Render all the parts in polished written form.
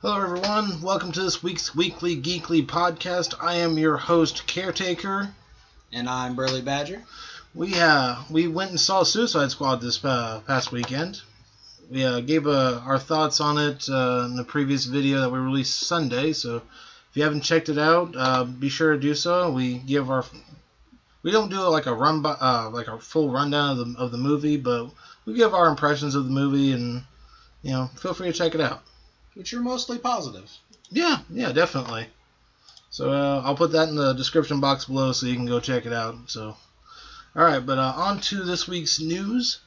Hello everyone, welcome to this week's Weekly Geekly podcast. I am your host, Caretaker. And I'm Burly Badger. We went and saw Suicide Squad this past weekend. We gave our thoughts on it in the previous video that we released Sunday, so if you haven't checked it out, be sure to do so. We don't do like a full rundown of the movie, but we give our impressions of the movie, and feel free to check it out. Which are mostly positive. Yeah, definitely. So I'll put that in the description box below so you can go check it out. So, all right, but on to this week's news.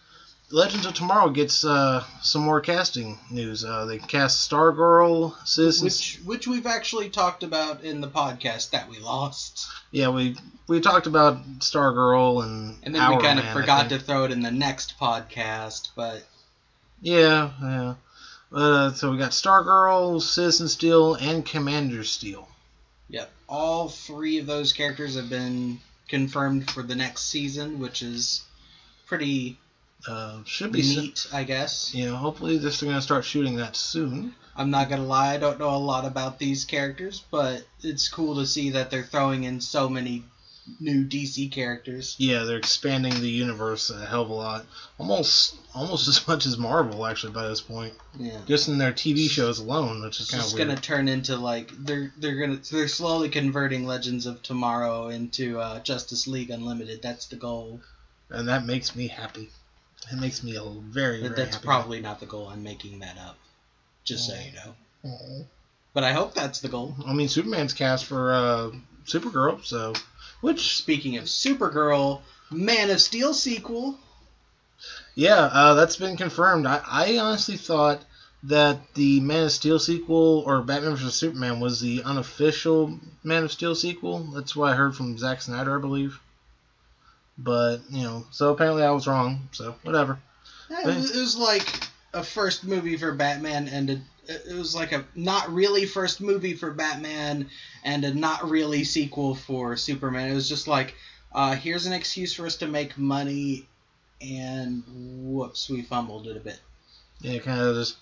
Legends of Tomorrow gets some more casting news. They cast Stargirl, Citizen... Which we've actually talked about in the podcast that we lost. Yeah, we talked about Stargirl and then we kind of forgot to throw it in the next podcast, but... Yeah. So we got Stargirl, Citizen Steel, and Commander Steel. Yep. All three of those characters have been confirmed for the next season, which is pretty should be neat, I guess. Yeah, hopefully they're going to start shooting that soon. I'm not going to lie, I don't know a lot about these characters, but it's cool to see that they're throwing in so many new DC characters. Yeah, they're expanding the universe a hell of a lot. Almost as much as Marvel, actually, by this point. Yeah. Just in their TV shows alone, which is kind of weird. It's going to turn into, like, they're slowly converting Legends of Tomorrow into Justice League Unlimited. That's the goal. And that makes me happy. It makes me very happy. That's probably not the goal. I'm making that up. Just so you know. Aww. But I hope that's the goal. I mean, Superman's cast for Supergirl, so... Speaking of Supergirl, Man of Steel sequel. Yeah, that's been confirmed. I honestly thought that the Man of Steel sequel, or Batman vs. Superman, was the unofficial Man of Steel sequel. That's what I heard from Zack Snyder, I believe. But, so apparently I was wrong, so whatever. Yeah, it was like a first movie for Batman, and it was like a not really first movie for Batman and a not really sequel for Superman. It was just like, here's an excuse for us to make money, and whoops, we fumbled it a bit. Yeah, kind of just...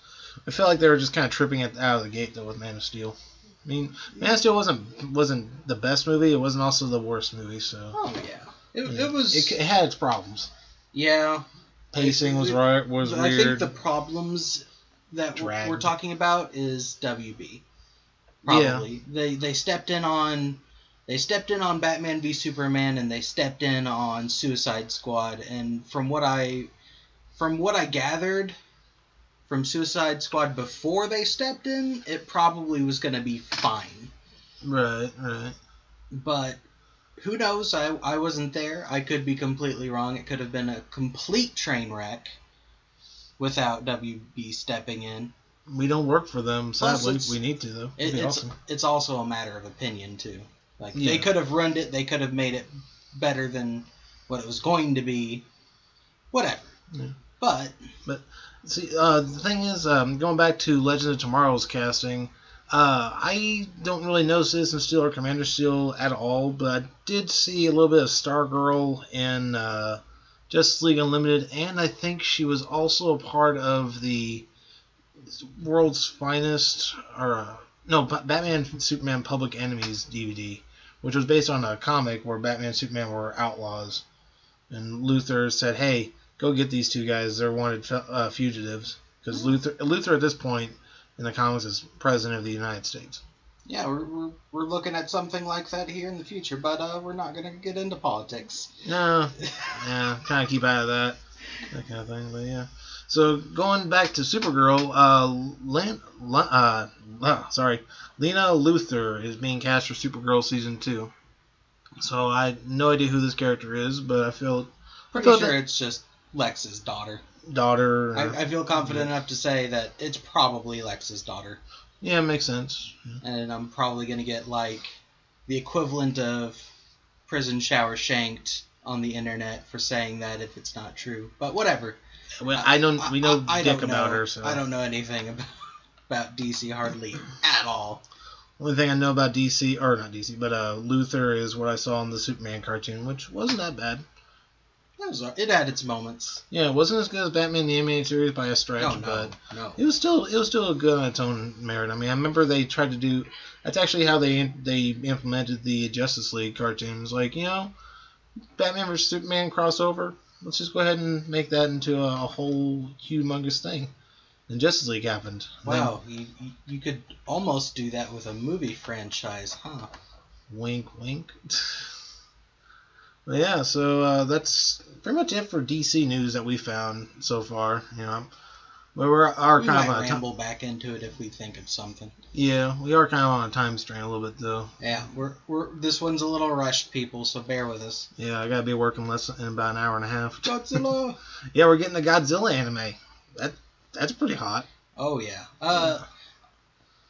I felt like they were just kind of tripping it out of the gate, though, with Man of Steel. I mean, Man of Steel wasn't the best movie. It wasn't also the worst movie, so... Oh, yeah. It was... It had its problems. Yeah. Pacing was weird. I think the problems that we're talking about is WB. Probably. Yeah. They stepped in on Batman v Superman, and they stepped in on Suicide Squad, and from what I gathered from Suicide Squad before they stepped in, it probably was going to be fine. Right. But who knows? I wasn't there. I could be completely wrong. It could have been a complete train wreck without WB stepping in. We don't work for them, sadly. We need to, though. It's also a matter of opinion, too. Like, They could have ruined it. They could have made it better than what it was going to be. Whatever. Yeah. But see, the thing is, going back to Legends of Tomorrow's casting, I don't really know Citizen Steel or Commander Steel at all, but I did see a little bit of Stargirl in Justice League Unlimited, and I think she was also a part of the World's Finest, Batman Superman Public Enemies DVD, which was based on a comic where Batman and Superman were outlaws, and Luthor said, "Hey, go get these two guys. They're wanted fugitives." Because Luthor at this point in the comics is president of the United States. Yeah, we're looking at something like that here in the future, but we're not going to get into politics. No, yeah, kind of keep out of that kind of thing. But yeah, so going back to Supergirl, Lena Luthor is being cast for Supergirl season 2. So I had no idea who this character is, but I feel pretty sure it's just Lex's daughter. I feel confident enough to say that it's probably Lex's daughter. Yeah, it makes sense. And I'm probably going to get, like, the equivalent of prison shower shanked on the internet for saying that if it's not true. But whatever. Well, we know dick about her, so... I don't know anything about DC hardly at all. Only thing I know about DC, or not DC, but Luthor is what I saw in the Superman cartoon, which wasn't that bad. It had its moments. Yeah, it wasn't as good as Batman the Animated Series by a stretch, but it was still good on its own merit. I mean, I remember they tried to do. That's actually how they implemented the Justice League cartoons. Like, Batman vs Superman crossover. Let's just go ahead and make that into a whole humongous thing. And Justice League happened. Wow, you could almost do that with a movie franchise, huh? Wink, wink. But yeah, so that's pretty much it for DC news that we found so far. But we might ramble back into it if we think of something. Yeah, we are kind of on a time strain a little bit though. Yeah, we're this one's a little rushed, people, so bear with us. Yeah, I gotta be working in about an hour and a half. Godzilla. Yeah, we're getting the Godzilla anime. That's pretty hot. Oh yeah.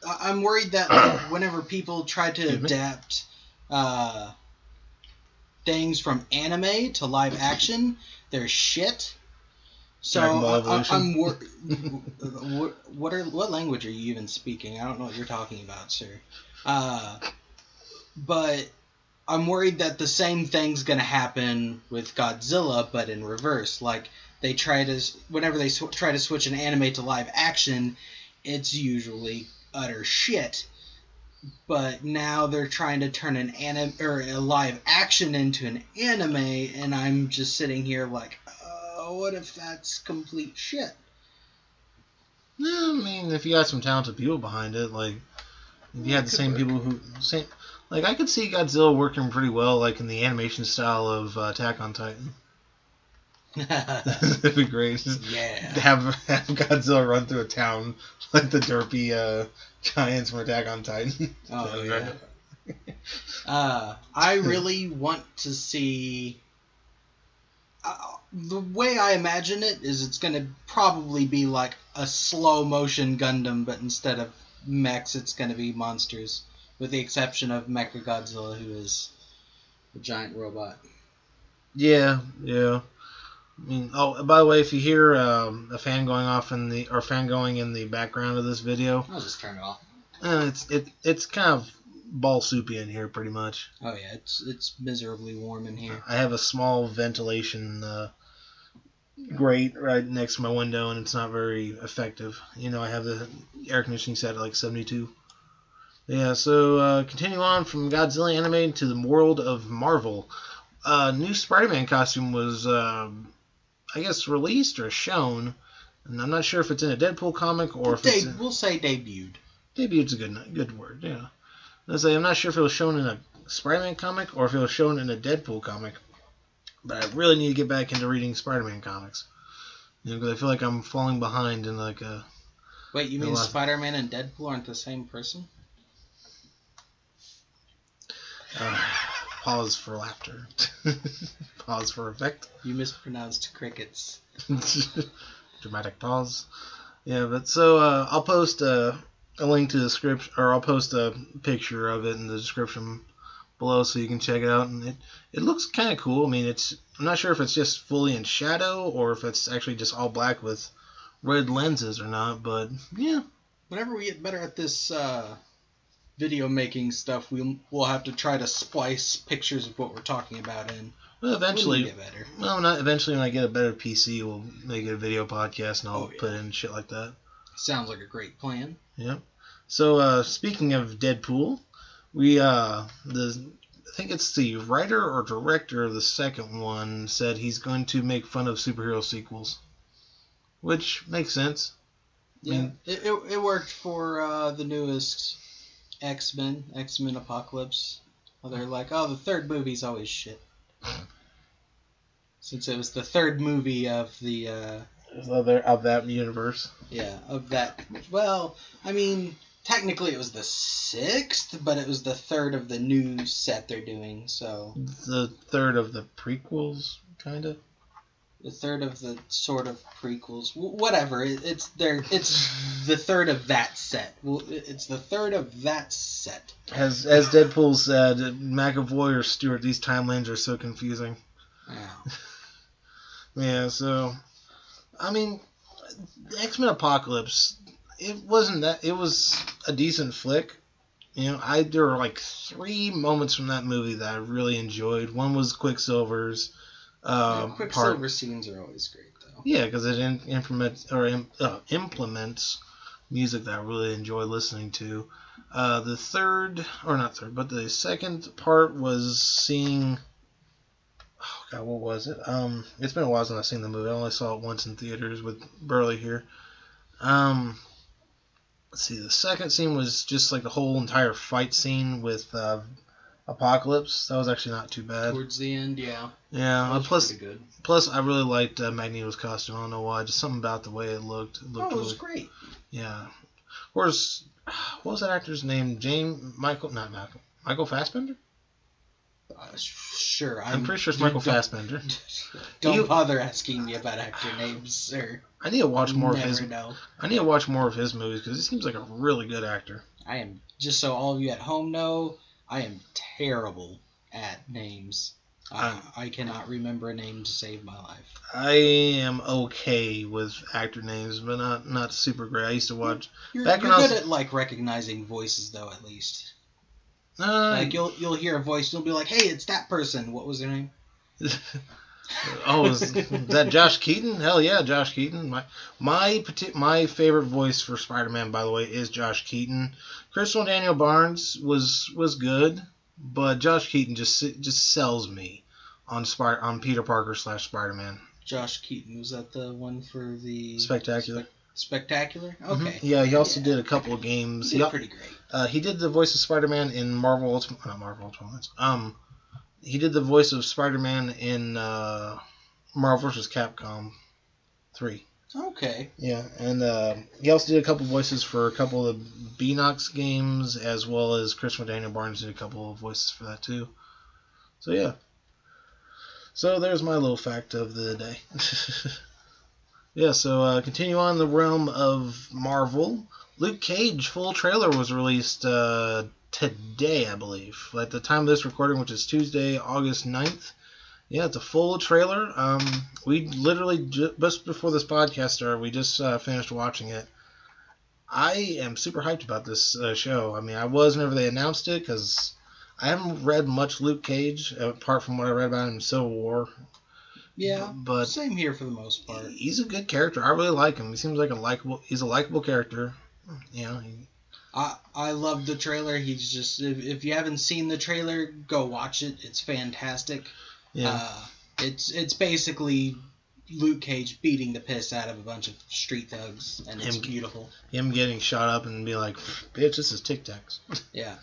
I'm worried that whenever people try to adapt things from anime to live action, they're shit. So I'm what language are you even speaking? I don't know what you're talking about, sir. But I'm worried that the same thing's gonna happen with Godzilla, but in reverse. Like whenever they try to switch an anime to live action, it's usually utter shit. But now they're trying to turn an anime or a live action into an anime, and I'm just sitting here like, what if that's complete shit? Yeah, I mean, if you got some talented people behind it, like if you had the same people like I could see Godzilla working pretty well, like in the animation style of Attack on Titan. That'd be great. Yeah. Have Godzilla run through a town like the derpy giants from Attack on Titan. Oh yeah. I really want to see. The way I imagine it is it's going to probably be like a slow motion Gundam, but instead of mechs, it's going to be monsters, with the exception of Mechagodzilla, who is a giant robot. Yeah. I mean, by the way, if you hear a fan going in the background of this video, I'll just turn it off. It's kind of ball soupy in here, pretty much. Oh yeah, it's miserably warm in here. I have a small ventilation grate right next to my window, and it's not very effective. I have the air conditioning set at like 72. Yeah, so continue on from Godzilla animated to the world of Marvel. New Spider-Man costume was, I guess, released or shown, and I'm not sure if it's in a Deadpool comic or if we'll say debuted. Debute's a good word, yeah. I'm not sure if it was shown in a Spider-Man comic or if it was shown in a Deadpool comic. But I really need to get back into reading Spider-Man comics. Because I feel like I'm falling behind in like a... Wait, you mean Spider-Man and Deadpool aren't the same person? Pause for laughter. Pause for effect. You mispronounced crickets. Dramatic pause. Yeah, but so I'll post a link to the script, or I'll post a picture of it in the description below so you can check it out. And it looks kind of cool. I mean, I'm not sure if it's just fully in shadow or if it's actually just all black with red lenses or not, but yeah. Whenever we get better at this video making stuff, we'll have to try to splice pictures of what we're talking about in. Well, eventually, get better. Well, not eventually. When I get a better PC, we'll make it a video podcast, and I'll put in shit like that. Sounds like a great plan. Yep. So, speaking of Deadpool, I think it's the writer or director of the second one said he's going to make fun of superhero sequels, which makes sense. Yeah, I mean, it worked for the newest X-Men Apocalypse. Well, they're like, the third movie's always shit. Since it was the third movie of the of that universe. Yeah, of that. Well, I mean, technically it was the sixth, but it was the third of the new set they're doing. So the third of the prequels, kind of. The third of the sort of prequels, whatever. It's the third of that set. It's the third of that set. As Deadpool said, McAvoy or Stewart, these timelines are so confusing. Yeah. Yeah. So, I mean, X-Men Apocalypse. It wasn't that. It was a decent flick. There were like 3 moments from that movie that I really enjoyed. One was Quicksilver's. Quicksilver scenes are always great, though. Yeah, because it implements music that I really enjoy listening to. The second part was seeing. Oh God, what was it? It's been a while since I've seen the movie. I only saw it once in theaters with Burley here. Let's see. The second scene was just like the whole entire fight scene with Apocalypse. That was actually not too bad. Towards the end, yeah. Yeah. Plus, I really liked Magneto's costume. I don't know why. Just something about the way it looked. It was great. Yeah. Of course, what was that actor's name? Michael Fassbender? Sure. I'm pretty sure it's Michael Fassbender. Don't bother asking me about actor names, sir. I need to watch more of his. I need to watch more of his movies because he seems like a really good actor. I am, just so all of you at home know, I am terrible at names. I cannot remember a name to save my life. I am okay with actor names, but not super great. I used to watch. You're good at like recognizing voices, though, at least. Like you'll hear a voice, and you'll be like, "Hey, it's that person." What was their name? Is that Josh Keaton? Hell yeah, Josh Keaton. My favorite voice for Spider-Man, by the way, is Josh Keaton. Crystal Daniel Barnes was good, but Josh Keaton just sells me on Peter Parker / Spider-Man. Josh Keaton, was that the one for the Spectacular? Spectacular? Okay. Mm-hmm. Yeah, he also did a couple of games. He did pretty great. He did the voice of Spider-Man in not Marvel Ultimate. He did the voice of Spider-Man in Marvel vs. Capcom 3. Okay. Yeah, and he also did a couple voices for a couple of the Beanox games, as well as Chris Daniel Barnes did a couple of voices for that too. So yeah. So there's my little fact of the day. Yeah, so continue on the realm of Marvel. Luke Cage full trailer was released today, I believe. At the time of this recording, which is Tuesday, August 9th. Yeah, it's a full trailer. We literally, just before this podcast started, we just finished watching it. I am super hyped about this show. I mean, I was whenever they announced it, because I haven't read much Luke Cage, apart from what I read about him in Civil War. Yeah, but same here for the most part. He's a good character. I really like him. He seems like he's a likable character. Yeah. I love the trailer. He's just, if you haven't seen the trailer, go watch it. It's fantastic. Yeah. It's basically Luke Cage beating the piss out of a bunch of street thugs, and it's beautiful. Him getting shot up and being like, bitch, this is Tic Tacs. Yeah.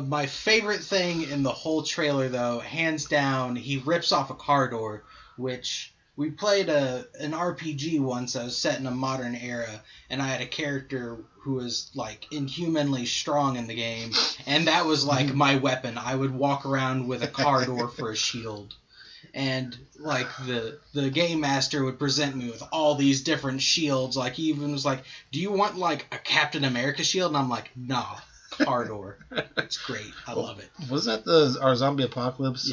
My favorite thing in the whole trailer, though, hands down, he rips off a car door, which we played an RPG once that was set in a modern era, and I had a character who was like inhumanly strong in the game, and that was like my weapon. I would walk around with a car door for a shield. And like the game master would present me with all these different shields. Like he even was like, "Do you want like a Captain America shield?" And I'm like, "Nah, car door. It's great. I love it." Was that our Zombie Apocalypse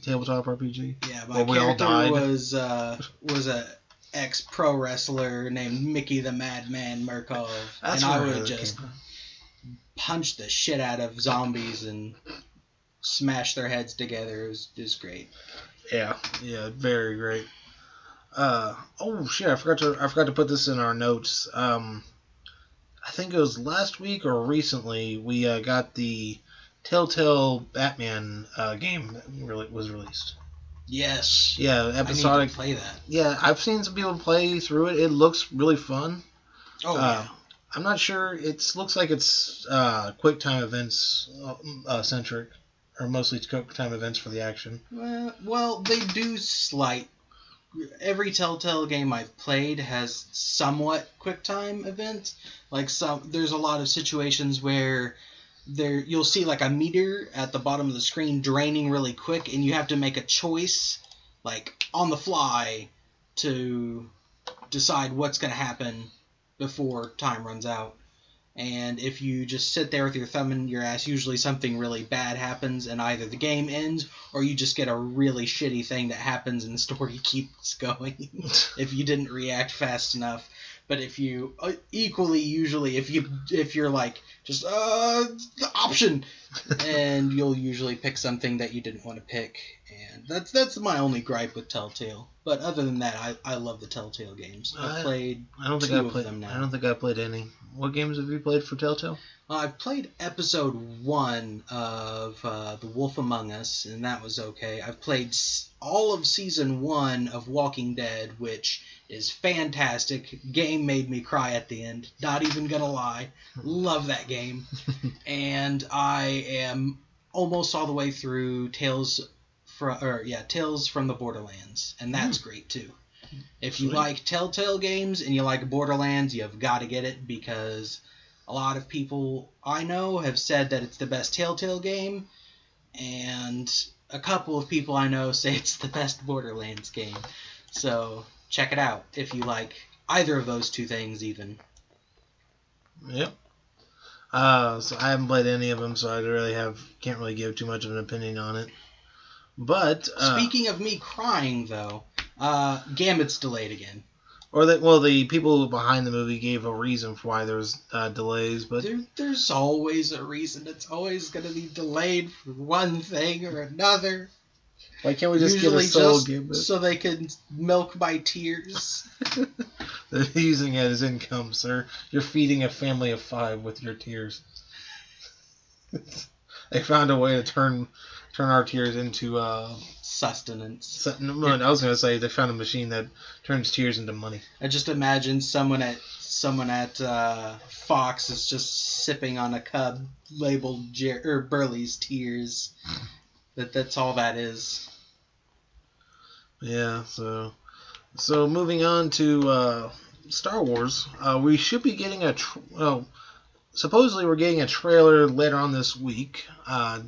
tabletop RPG? Yeah, my character was a ex-pro wrestler named Mickey the Madman Murkov, and I would just punch the shit out of zombies and smash their heads together. It was great. Yeah, very great. Oh shit! I forgot to put this in our notes. I think it was last week or recently we got the Telltale Batman game that was released. Yes. Yeah, episodic. I need to play that. Yeah, I've seen some people play through it. It looks really fun. Oh yeah. I'm not sure. It looks like it's quick time events centric, or mostly quick time events for the action. Well, they do every Telltale game I've played has somewhat quick time events. Like there's a lot of situations where you'll see like a meter at the bottom of the screen draining really quick, and you have to make a choice like on the fly to decide what's going to happen before time runs out. And if you just sit there with your thumb in your ass, usually something really bad happens, and either the game ends or you just get a really shitty thing that happens and the story keeps going if you didn't react fast enough. But if you equally usually if you're like just the option, and you'll usually pick something that you didn't want to pick, and that's my only gripe with Telltale. But other than that, I love the Telltale games. I've played two of them now. I don't think I played any. What games have you played for Telltale? I've played episode 1 of The Wolf Among Us, and that was okay. I've played all of season 1 of Walking Dead, which is fantastic. Game made me cry at the end. Not even gonna lie. Love that game. And I am almost all the way through Tales from the Borderlands, and that's great too. If you like Telltale games and you like Borderlands, you've got to get it, because a lot of people I know have said that it's the best Telltale game, and a couple of people I know say it's the best Borderlands game. So check it out if you like either of those two things even. Yep. So I haven't played any of them, so can't really give too much of an opinion on it. But speaking of me crying, though, Gambit's delayed again. The people behind the movie gave a reason for why there's delays, but there's always a reason. It's always going to be delayed for one thing or another. Why can't we just get a sole Gambit? So they can milk my tears. They're using it as income, sir. You're feeding a family of 5 with your tears. They found a way to turn our tears into sustenance. I was going to say they found a machine that turns tears into money. I just imagine someone at Fox is just sipping on a cup labeled Burley's tears. That's all that is. Yeah. So moving on to Star Wars, we should be getting supposedly we're getting a trailer later on this week.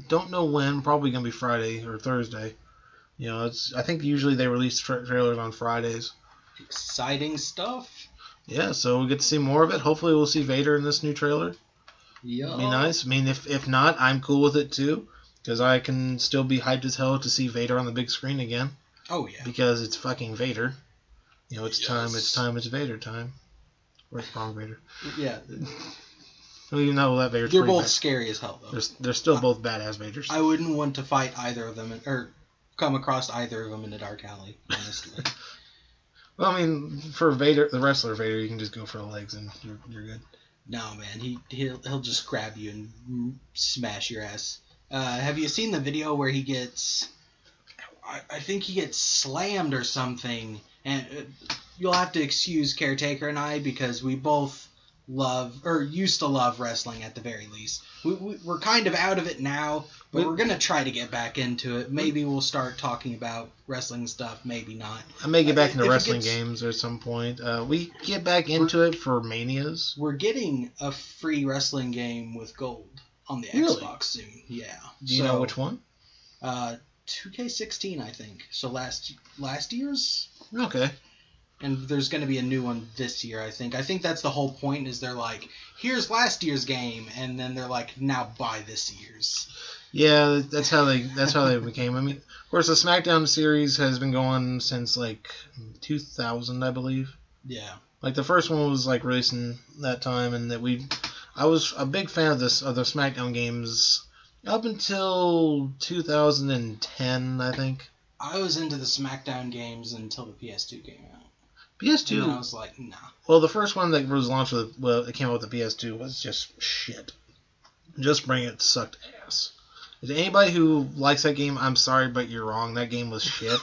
Don't know when. Probably gonna be Friday or Thursday. I think usually they release trailers on Fridays. Exciting stuff. Yeah, so we get to see more of it. Hopefully we'll see Vader in this new trailer. Yeah. It'd be nice. I mean, if not, I'm cool with it too, because I can still be hyped as hell to see Vader on the big screen again. Oh yeah. Because it's fucking Vader. It's Vader time. Or it's wrong Vader. Yeah. Well, you know that Vader's They're both scary as hell, though. They're still both badass Vaders. I wouldn't want to fight either of them, or come across either of them in a dark alley, honestly. Well, I mean, for Vader, the wrestler Vader, you can just go for the legs and you're good. No, man, he'll just grab you and smash your ass. Have you seen the video where he gets... I think he gets slammed or something, and you'll have to excuse Caretaker and I, because we both used to love wrestling at the very least. We're kind of out of it now, but we're going to try to get back into it. Maybe we'll start talking about wrestling stuff, maybe not. I may get back into wrestling games at some point. We get back into it for Manias. We're getting a free wrestling game with gold on the Xbox soon. Yeah. Do you know which one? 2K16, I think. So last year's? Okay. And there's going to be a new one this year, I think. I think that's the whole point, is they're like, here's last year's game, and then they're like, now buy this year's. Yeah, that's how they became. I mean, of course, the SmackDown series has been going since like 2000, I believe. Yeah. Like the first one was like releasing that time, and I was a big fan of the SmackDown games up until 2010, I think. I was into the SmackDown games until the PS2 came out. PS2. And I was like, nah. Well, the first one that was launched it came out with the PS2 was just shit. Just Bring It sucked ass. To anybody who likes that game, I'm sorry, but you're wrong. That game was shit.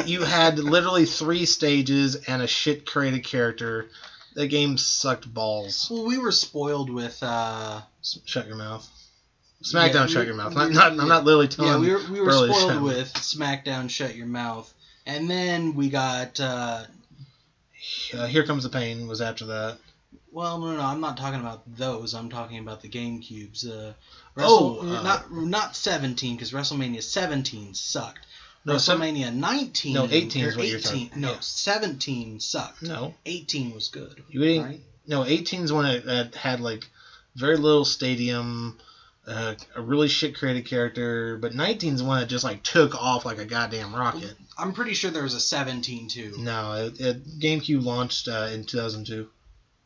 You had literally 3 stages and a shit created character. That game sucked balls. Well, we were spoiled with Shut your mouth. SmackDown, Shut Your Mouth. I'm not literally telling you. Yeah, we were spoiled with SmackDown, Shut Your Mouth. And then we got... Here Comes the Pain was after that. Well, no, I'm not talking about those. I'm talking about the GameCubes. Not 17, because WrestleMania 17 sucked. No, WrestleMania 19... No, 18 is what you're talking about. No, 17 sucked. No. 18 was good. Right? No, 18 is when it had like very little stadium... a really shit created character, but 19's the one that just like took off like a goddamn rocket. I'm pretty sure there was a 17 too. No, GameCube launched in 2002.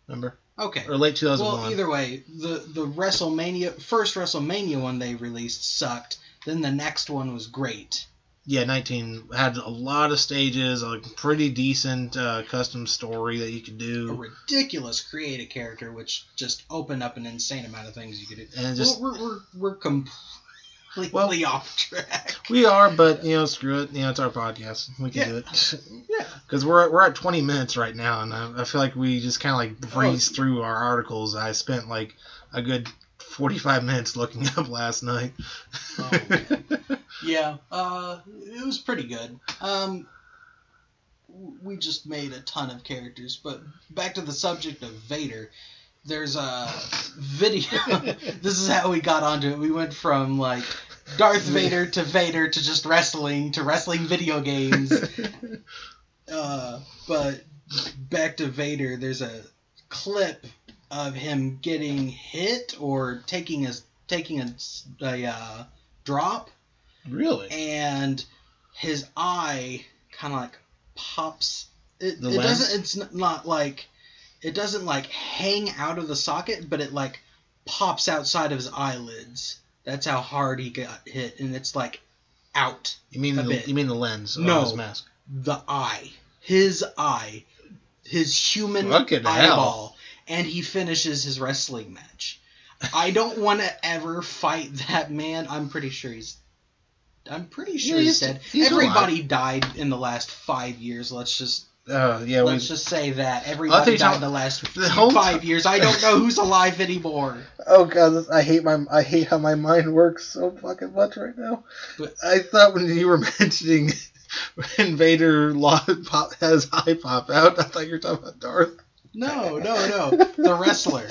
Remember? Okay. Or late 2001. Well, either way, the first WrestleMania one they released sucked. Then the next one was great. Yeah, 19 had a lot of stages, a pretty decent custom story that you could do. A ridiculous creative character, which just opened up an insane amount of things you could do. And just, we're completely off track. We are, but screw it. It's our podcast. We can do it. Yeah. Because we're at 20 minutes right now, and I feel like we just kind of like breeze through our articles. I spent like a good 45 minutes looking up last night. Yeah, it was pretty good. We just made a ton of characters, but back to the subject of Vader. There's a video. This is how we got onto it. We went from like Darth Vader to just wrestling to wrestling video games. But back to Vader. There's a clip of him getting hit or taking a drop. Really? And his eye kind of like pops. It doesn't. It's not like. It doesn't like hang out of the socket, but it like pops outside of his eyelids. That's how hard he got hit, and it's like out. You mean the lens? No, his mask. The eye. His human eyeball, and he finishes his wrestling match. I don't want to ever fight that man. I'm pretty sure he's dead. Everybody died in the last 5 years. Let's just say that everybody died in the last 5 years. I don't know who's alive anymore. Oh god, I hate how my mind works so fucking much right now. But I thought when you were mentioning when Vader had his eye pop out, I thought you were talking about Darth. No, the wrestler.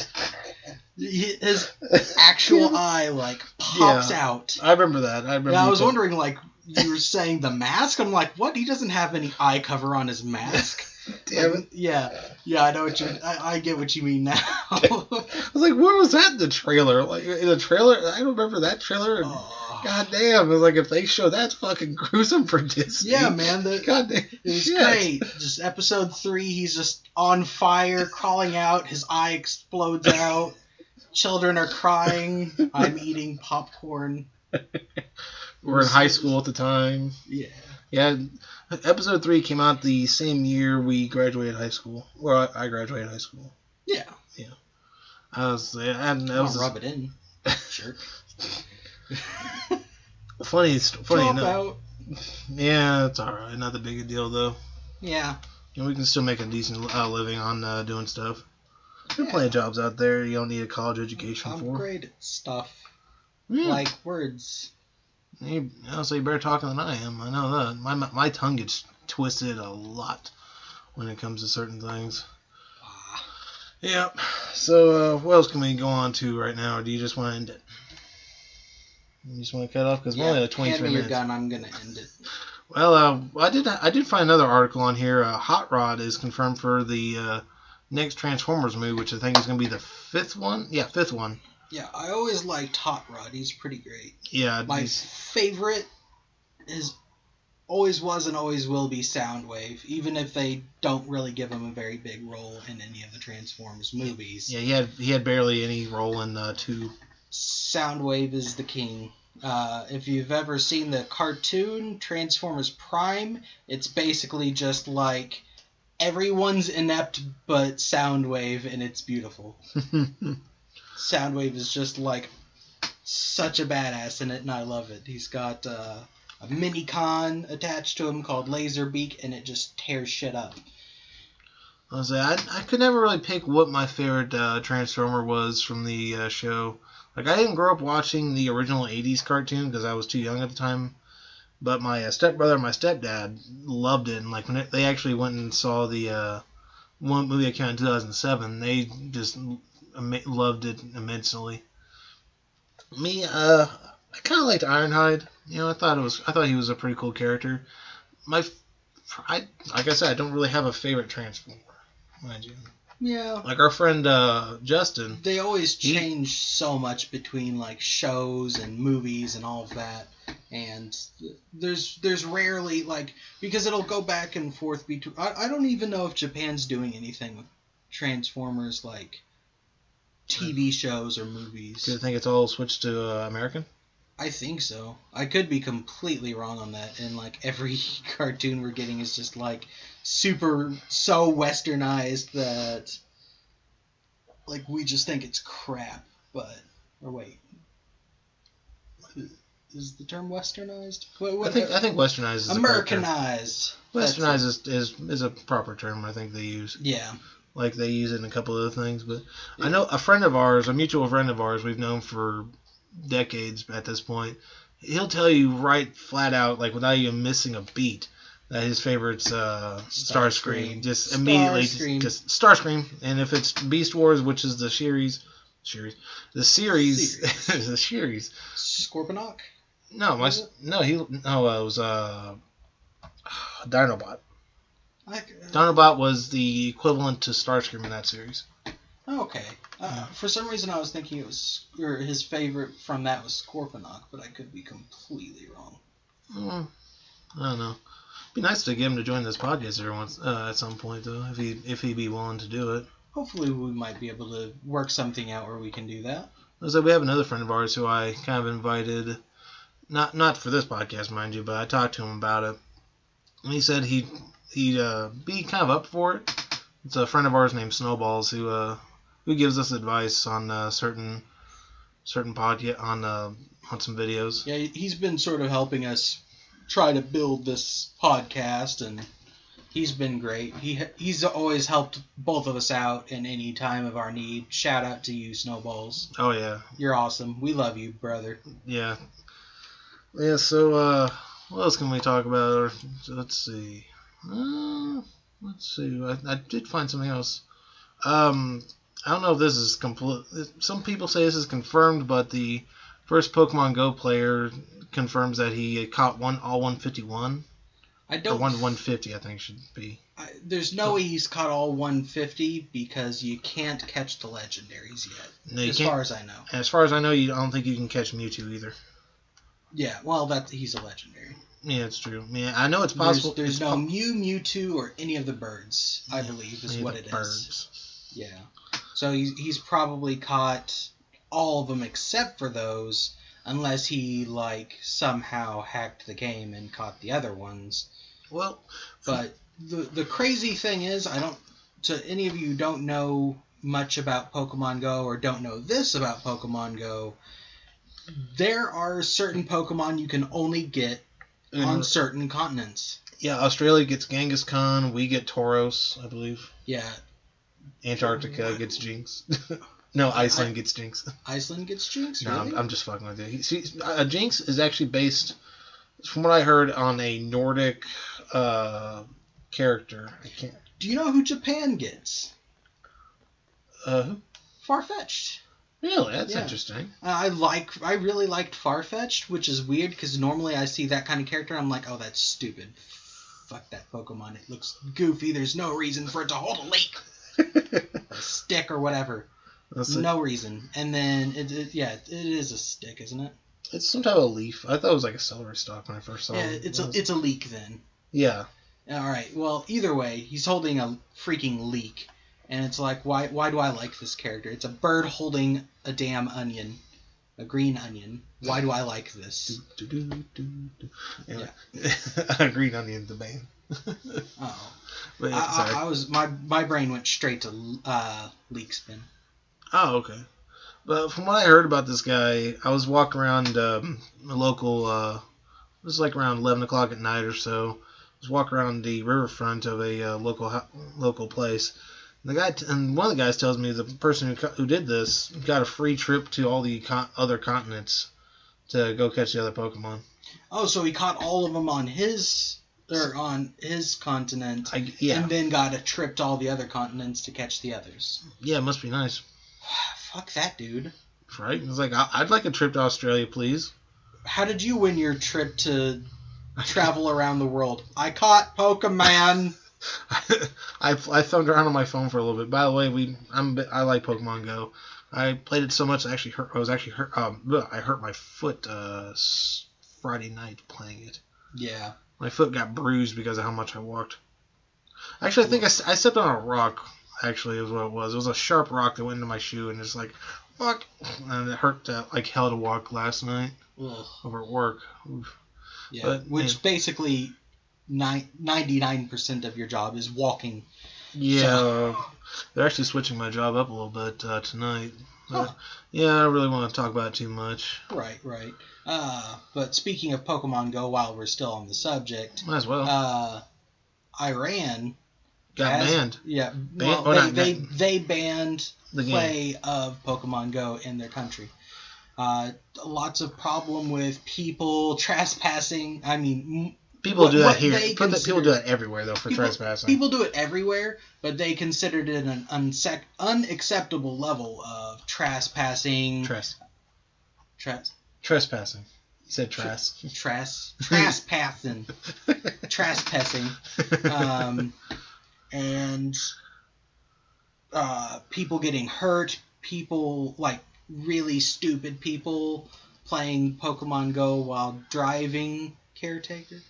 His actual eye like pops out. I remember that. I was wondering like. You were saying the mask? I'm like, what? He doesn't have any eye cover on his mask. Damn it. Yeah, I know what I get what you mean now. I was like, what was that in the trailer? Like in the trailer, I don't remember that trailer. God damn! It was like if they show that's fucking gruesome for Disney. Yeah, man. God damn. It was great. Just episode 3, he's just on fire, crawling out. His eye explodes out. Children are crying. I'm eating popcorn. We're in high school at the time. Yeah. Yeah. Episode 3 came out the same year we graduated high school. Well, I graduated high school. Yeah. Yeah. Rub it in. Jerk. Funny enough. Out. Yeah, it's alright. Not the big a deal, though. Yeah. And we can still make a decent living on doing stuff. There's plenty of jobs out there you don't need a college education for. I'm great at stuff. Like words. So you're better talking than I am. I know that. My tongue gets twisted a lot when it comes to certain things. Yep. So what else can we go on to right now, or do you just want to end it? You just want to cut off because we're only at 23 minutes. Hand me your gun. I'm gonna end it. Well, I did find another article on here. Hot Rod is confirmed for the next Transformers movie, which I think is going to be the 5th one. Yeah, 5th one. Yeah, I always liked Hot Rod. He's pretty great. Yeah. My favorite always was and always will be Soundwave, even if they don't really give him a very big role in any of the Transformers movies. Yeah, he had barely any role in 2. Soundwave is the king. If you've ever seen the cartoon Transformers Prime, it's basically just like everyone's inept but Soundwave, and it's beautiful. Soundwave is just like such a badass in it, and I love it. He's got a mini-con attached to him called Laserbeak, and it just tears shit up. I could never really pick what my favorite Transformer was from the show. Like, I didn't grow up watching the original 80s cartoon because I was too young at the time. But my stepbrother and my stepdad loved it. And, like, when they actually went and saw the one movie that came out in 2007, they just loved it immensely. Me, I kind of liked Ironhide. I thought he was a pretty cool character. Like I said, I don't really have a favorite Transformer, mind you. Yeah. Like our friend Justin. They always change so much between like shows and movies and all of that. And there's rarely like, because it'll go back and forth between. I don't even know if Japan's doing anything with Transformers like TV shows or movies. Do you think it's all switched to American? I think so. I could be completely wrong on that. And like every cartoon we're getting is just like so westernized that like we just think it's crap. But or wait, is the term westernized? I think westernized is Americanized. Westernized is a proper term. I think they use. Yeah. Like they use it in a couple of other things, but I know a friend of ours, a mutual friend of ours, we've known for decades at this point. He'll tell you right flat out, like without even missing a beat, that his favorite's Starscream. Just immediately, just Starscream. And if it's Beast Wars, which is the series, the series. Scorponok? No, it was Dinobot. Dinobot was the equivalent to Starscream in that series. Okay. For some reason, I was thinking it was, or his favorite from that was Scorponok, but I could be completely wrong. I don't know. It'd be nice to get him to join this podcast every once at some point, though, if he'd be willing to do it. Hopefully, we might be able to work something out where we can do that. So we have another friend of ours who I kind of invited, not for this podcast, mind you, but I talked to him about it, and he said he'd be kind of up for it. It's a friend of ours named Snowballs who gives us advice on certain podcast on some videos. Yeah, he's been sort of helping us try to build this podcast, and he's been great. He's always helped both of us out in any time of our need. Shout out to you, Snowballs. Oh yeah, you're awesome. We love you, brother. Yeah. So what else can we talk about? Let's see. I did find something else. I don't know if this is complete. Some people say this is confirmed, but the first Pokemon Go player confirms that he caught all 151. I don't. Or 150, I think should be. There's no way he's caught all 150 because you can't catch the legendaries yet. No, as far as I know. As far as I know, I don't think you can catch Mewtwo either. Yeah, well, he's a legendary. Yeah, it's true. Yeah, I know it's possible. There's no Mewtwo, or any of the birds, I believe, is what it is. Yeah. So he's probably caught all of them except for those, unless he, like, somehow hacked the game and caught the other ones. Well... But the crazy thing is, to any of you who don't know much about Pokemon Go or don't know this about Pokemon Go, there are certain Pokemon you can only get on certain continents. Yeah, Australia gets Kangaskhan, we get Tauros, I believe. Yeah. Antarctica gets Jinx. No, Iceland gets Jinx. Iceland gets Jinx? No, really? I'm just fucking with you. See, Jinx is actually based, from what I heard, on a Nordic character. Do you know who Japan gets? Who? Farfetch'd. Really? That's interesting. I really liked Farfetch'd, which is weird because normally I see that kind of character and I'm like, oh, that's stupid. Fuck that Pokemon. It looks goofy. There's no reason for it to hold a leek. Or a stick or whatever. No reason. And then, it is a stick, isn't it? It's some type of leaf. I thought it was like a celery stalk when I first saw it. Yeah, it's a leek then. Yeah. Alright, well, either way, he's holding a freaking leek. And it's like, why do I like this character? It's a bird holding a damn onion. A green onion. Why do I like this? Anyway. Yeah. Green Onion, the band. Oh. But my brain went straight to leek spin. Oh, okay. But from what I heard about this guy, I was walking around a local, it was like around 11 o'clock at night or so. I was walking around the riverfront of a local place. And one of the guys tells me the person who did this got a free trip to all the other continents to go catch the other Pokemon. Oh, so he caught all of them on his continent, and then got a trip to all the other continents to catch the others. Yeah, it must be nice. Fuck that, dude. Right? It's like, I'd like a trip to Australia, please. How did you win your trip to travel around the world? I caught Pokemon. I thumbed around on my phone for a little bit. By the way, I like Pokemon Go. I played it so much I was actually hurt. I hurt my foot Friday night playing it. Yeah. My foot got bruised because of how much I walked. Actually, I think I stepped on a rock. Actually, is what it was. It was a sharp rock that went into my shoe and just like, fuck, and it hurt like hell to walk last night. Ugh. Over at work. Oof. Yeah, but, which basically 99% of your job is walking. Yeah, so. They're actually switching my job up a little bit tonight. But, yeah, I don't really want to talk about it too much. Right. But speaking of Pokemon Go, while we're still on the subject, might as well. Iran got banned. Yeah, they banned the play of Pokemon Go in their country. Lots of problem with people trespassing. I mean, people do that here. People do that everywhere, though, for trespassing. People do it everywhere, but they considered it an unacceptable level of trespassing. Trespassing. You said trespassing. Trespassing. And people getting hurt. People, like, really stupid people playing Pokemon Go while driving caretaker.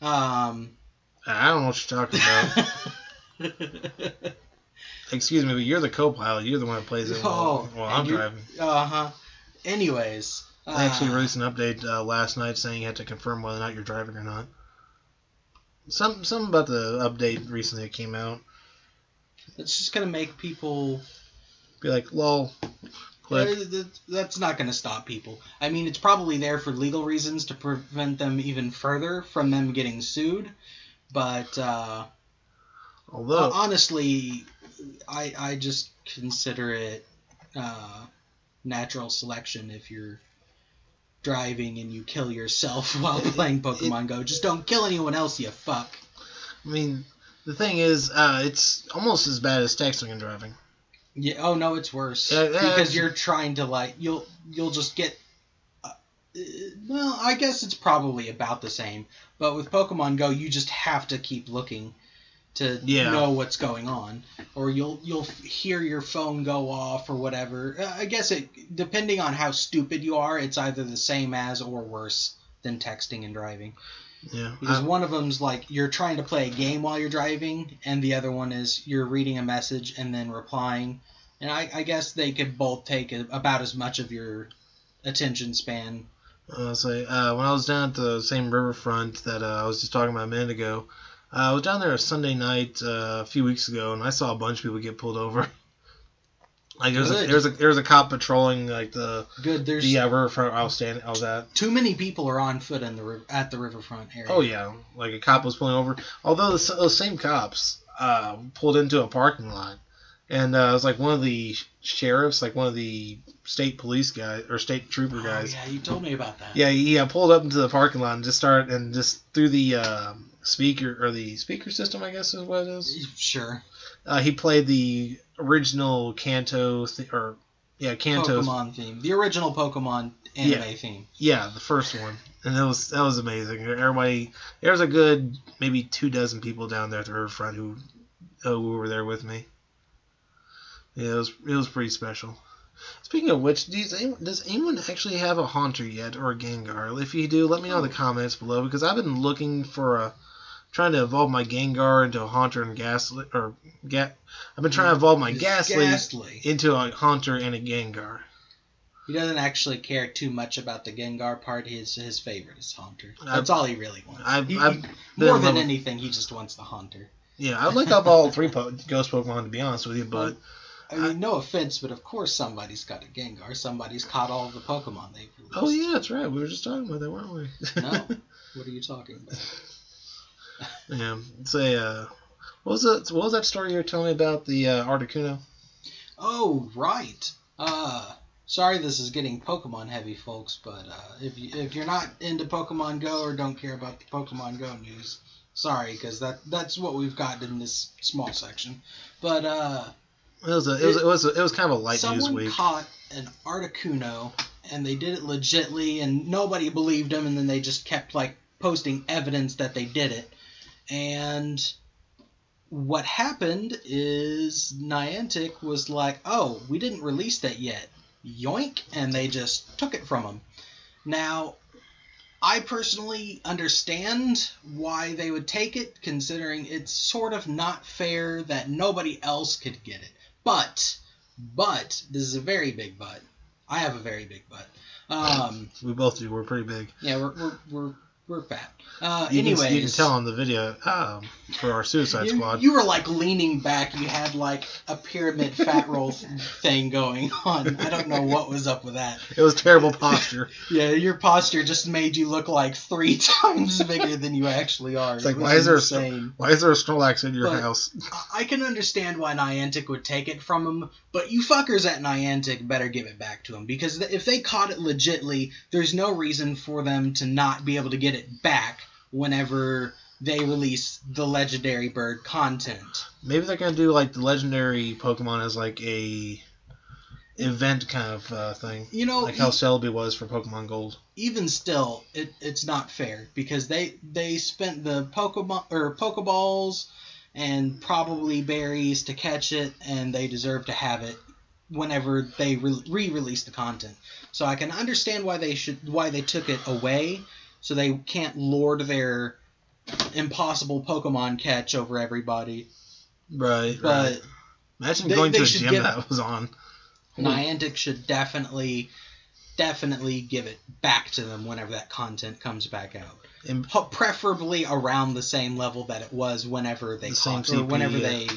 I don't know what you're talking about. Excuse me, but you're the co-pilot. You're the one that plays it while I'm driving. Anyways. I actually released an update last night saying you had to confirm whether or not you're driving or not. Something about the update recently that came out. It's just going to make people... be like, lol. Click. That's not going to stop people. I mean, it's probably there for legal reasons to prevent them even further from them getting sued. But although honestly, I just consider it natural selection if you're driving and you kill yourself while playing Pokemon Go. Just don't kill anyone else, you fuck. I mean, the thing is, it's almost as bad as texting and driving. Yeah. Oh no, it's worse because you're trying to like you'll just get. Well, I guess it's probably about the same, but with Pokemon Go, you just have to keep looking to know what's going on, or you'll hear your phone go off or whatever. I guess depending on how stupid you are, it's either the same as or worse than texting and driving. Yeah. Because one of them's like you're trying to play a game while you're driving, and the other one is you're reading a message and then replying. And I guess they could both take about as much of your attention span. When I was down at the same riverfront that I was just talking about a minute ago, I was down there a Sunday night a few weeks ago, and I saw a bunch of people get pulled over. Like there's a cop patrolling like the riverfront I was at. Too many people are on foot at the riverfront area. Oh yeah, like a cop was pulling over. Although those same cops pulled into a parking lot, and it was like one of the sheriffs, like one of the state police guys or state trooper guys. Oh yeah, you told me about that. Yeah, he pulled up into the parking lot and just through the speaker system, I guess is what it is. Sure. He played the original Kanto Pokemon theme, the original Pokemon anime theme. Yeah, the first one, and that was amazing. Everybody, there was a good maybe 24 people down there at the riverfront who were there with me. Yeah, it was pretty special. Speaking of which, does anyone actually have a Haunter yet or a Gengar? If you do, let me know in the comments below, because I've been looking for trying to evolve my Gengar into a Haunter and Ghastly, I've been trying to evolve my Ghastly into a Haunter and a Gengar. He doesn't actually care too much about the Gengar part. His favorite is Haunter. That's all he really wants. More than anything, he just wants the Haunter. Yeah, I'd like to have all three Ghost Pokemon, to be honest with you, but... I mean, no offense, but of course somebody's got a Gengar. Somebody's caught all of the Pokemon they've released. Oh, yeah, that's right. We were just talking about that, weren't we? No. What are you talking about? Yeah. Say, what was that story you were telling me about, the Articuno? Oh, right. Sorry this is getting Pokemon heavy, folks, but if you're not into Pokemon Go or don't care about the Pokemon Go news, sorry, because that's what we've got in this small section. But it was kind of a light news week. Someone caught an Articuno, and they did it legitly, and nobody believed them, and then they just kept like posting evidence that they did it, and what happened is Niantic was like, oh, we didn't release that yet. Yoink, and they just took it from them. Now, I personally understand why they would take it, considering it's sort of not fair that nobody else could get it. But, this is a very big but. I have a very big but. We both do. We're pretty big. Yeah, we're fat. You can tell on the video for our Suicide Squad. You were like leaning back. You had like a pyramid fat roll thing going on. I don't know what was up with that. It was terrible posture. Yeah, your posture just made you look like 3 times bigger than you actually are. It's like, why is there a Snorlax in your house? I can understand why Niantic would take it from him, but you fuckers at Niantic better give it back to him, because if they caught it legitly, there's no reason for them to not be able to get it back whenever they release the legendary bird content. Maybe they're gonna do like the legendary Pokemon as like a event kind of thing. You know, like how Celebi was for Pokemon Gold. Even still, it's not fair, because they spent the Pokeballs and probably berries to catch it, and they deserve to have it whenever they re-release the content. So I can understand why they took it away, so they can't lord their impossible Pokemon catch over everybody. Right. But imagine going to a gym that was on. Niantic should definitely give it back to them whenever that content comes back out. Preferably around the same level that it was whenever they they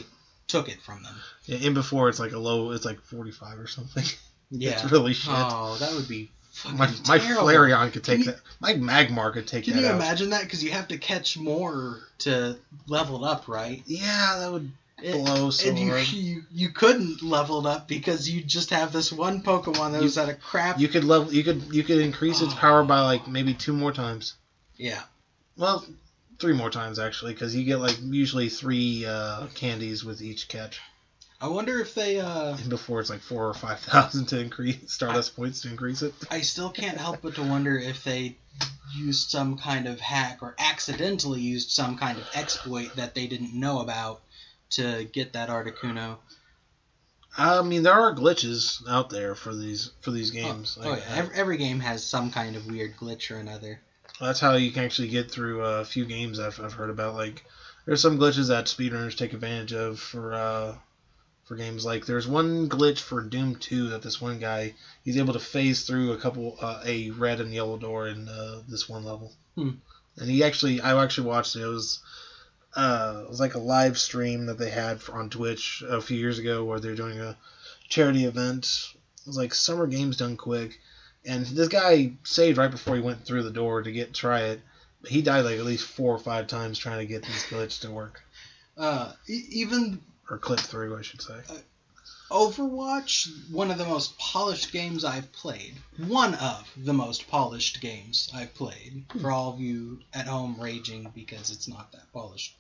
took it from them. Yeah, and before it's like it's like 45 or something. Yeah. It's really shit. Oh, that would be fucking my terrible. Flareon could take that. My Magmar could take that out. Can you imagine that? Because you have to catch more to level it up, right? Yeah, that would blow so hard. You couldn't level it up because you just have this one Pokemon that was at a crap. You could increase its power by like maybe 2 more times. Yeah. Well, 3 more times actually, because you get like usually 3 candies with each catch. I wonder if they and before it's like 4,000 or 5,000 to increase Stardust points to increase it. I still can't help but to wonder if they used some kind of hack or accidentally used some kind of exploit that they didn't know about to get that Articuno. I mean, there are glitches out there for these games. Yeah, every game has some kind of weird glitch or another. That's how you can actually get through a few games I've heard about. Like, there's some glitches that speedrunners take advantage of for games. Like, there's one glitch for Doom 2 that this one guy, he's able to phase through a red and yellow door in this one level. And I actually watched it. It was like a live stream that they had on Twitch a few years ago where they're doing a charity event. It was like Summer Games Done Quick. And this guy saved right before he went through the door to try it. But he died like at least 4 or 5 times trying to get this glitch to work. Or clip through, I should say. Overwatch, one of the most polished games I've played. One of the most polished games I've played. For all of you at home raging because it's not that polished.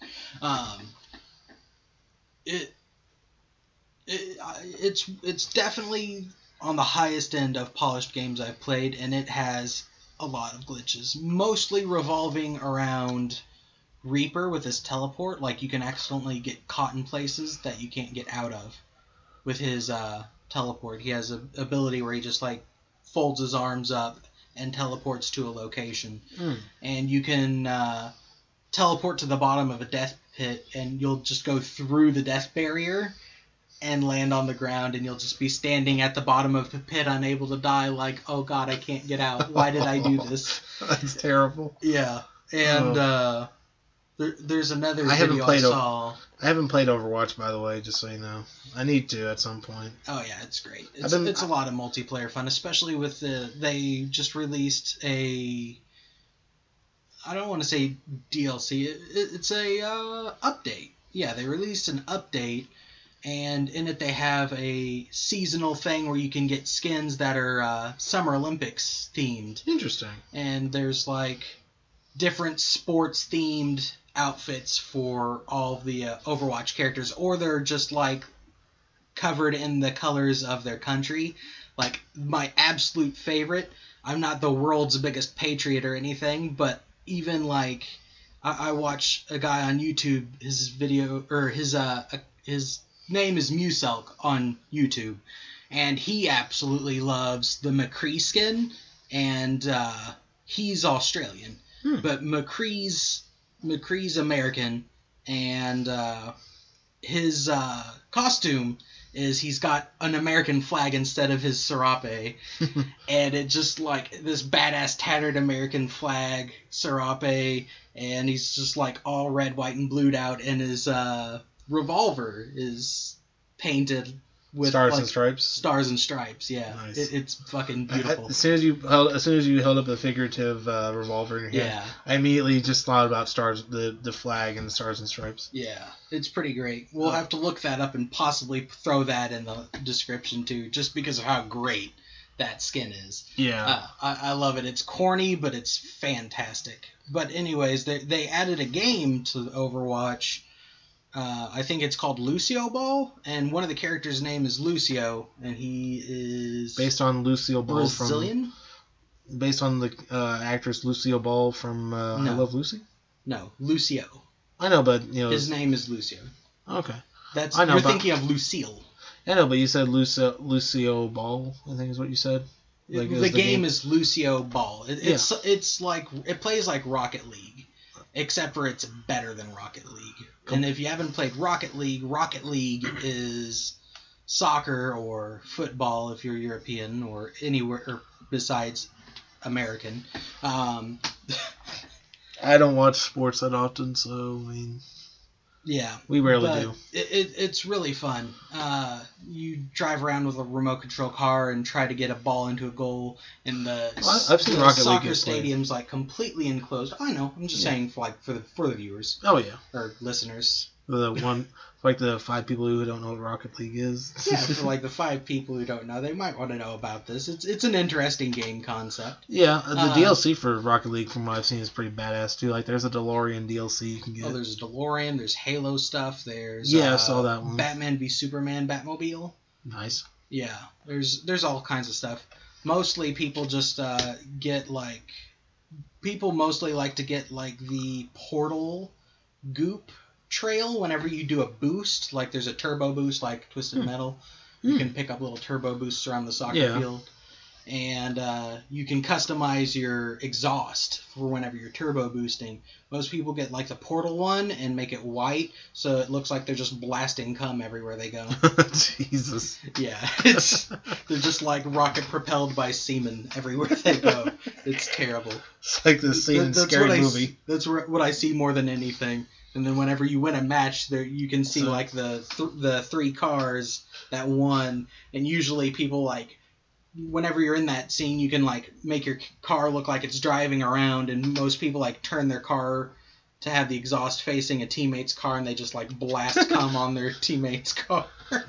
It's definitely on the highest end of polished games I've played, and it has a lot of glitches, mostly revolving around Reaper with his teleport. Like, you can accidentally get caught in places that you can't get out of with his teleport. He has an ability where he just like folds his arms up and teleports to a location. And you can teleport to the bottom of a death pit, and you'll just go through the death barrier and land on the ground, and you'll just be standing at the bottom of the pit unable to die, like, oh god, I can't get out. Why did I do this? That's terrible. Yeah. And there's another video I saw. I haven't played Overwatch, by the way, just so you know. I need to at some point. Oh yeah, it's great. It's a lot of multiplayer fun, especially with they just released a, I don't want to say DLC, it's a update. Yeah, they released an update, and in it they have a seasonal thing where you can get skins that are Summer Olympics themed. Interesting. And there's like different sports themed outfits for all the Overwatch characters, or they're just like covered in the colors of their country. Like, my absolute favorite, I'm not the world's biggest patriot or anything, but even like I watch a guy on YouTube. His video or his name is Muselk on YouTube, and he absolutely loves the McCree skin, and he's Australian, but McCree's American, and his costume is he's got an American flag instead of his serape, and it just like this badass tattered American flag serape, and he's just like all red, white, and blued out, and his revolver is painted with stars like, and stripes. Stars and stripes, yeah. Nice. It's fucking beautiful. As soon as you held up the figurative revolver in your hand, I immediately just thought about stars, the flag and the stars and stripes. Yeah, it's pretty great. We'll have to look that up and possibly throw that in the description too, just because of how great that skin is. Yeah, I love it. It's corny, but it's fantastic. But anyways, they added a game to Overwatch. I think it's called Lucio Ball, and one of the characters' name is Lucio, and he is based on Lucio Ball Brazilian. Based on the actress Lucio Ball from I Love Lucy. No, Lucio. I know, but his name is Lucio. Okay, you're thinking of Lucille. I know, but you said Lucio Ball. I think is what you said. Like, the game is Lucio Ball. It's like it plays like Rocket League, except for it's better than Rocket League. And if you haven't played Rocket League is soccer or football if you're European or anywhere or besides American. I don't watch sports that often, so I mean. Yeah, we rarely do. It's really fun. You drive around with a remote control car and try to get a ball into a goal, and I've seen Rocket soccer League stadium's like completely enclosed. I know. I'm just saying for the viewers. Oh yeah. Or listeners. The one, like the 5 people who don't know what Rocket League is. Yeah, for like the 5 people who don't know, they might want to know about this. It's an interesting game concept. Yeah, the DLC for Rocket League, from what I've seen, is pretty badass too. Like, there's a DeLorean DLC you can get. Oh, there's a DeLorean. There's Halo stuff. There's I saw that one. Batman v Superman Batmobile. Nice. Yeah, there's all kinds of stuff. Mostly people just get like people mostly like to get like the portal goop trail whenever you do a boost. Like there's a turbo boost like Twisted Metal. You can pick up little turbo boosts around the soccer field. And you can customize your exhaust for whenever you're turbo boosting. Most people get like the portal one and make it white, so it looks like they're just blasting cum everywhere they go. Jesus. Yeah, they're just like rocket propelled by semen everywhere they go. It's terrible. It's like the scene in Scary Movie. That's what I see more than anything. And then whenever you win a match, there you can see like the 3 cars that won, and usually people like. Whenever you're in that scene, you can like make your car look like it's driving around, and most people like turn their car to have the exhaust facing a teammate's car, and they just like blast cum on their teammate's car.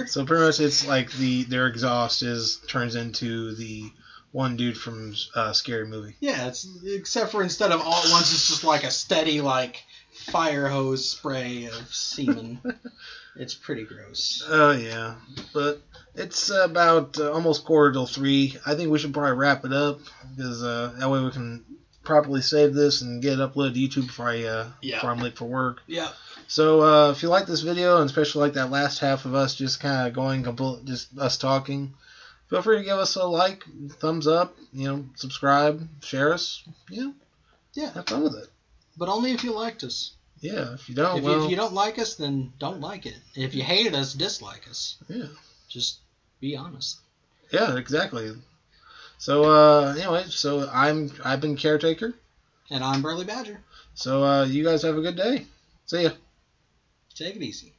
So pretty much, it's like their exhaust turns into the one dude from Scary Movie. Yeah, except for instead of all at once, it's just like a steady like fire hose spray of semen. It's pretty gross. Oh yeah, but. It's about almost 2:45. I think we should probably wrap it up, because that way we can properly save this and get it uploaded to YouTube before I'm late for work. Yeah. So if you like this video, and especially like that last half of us just kind of going just us talking, feel free to give us a like, thumbs up, subscribe, share us. Yeah. Have fun with it. But only if you liked us. Yeah. If you don't, if you don't like us, then don't like it. If you hated us, dislike us. Yeah. Just be honest. Yeah, exactly. So anyway, I've been Caretaker. And I'm Burly Badger. So you guys have a good day. See ya. Take it easy.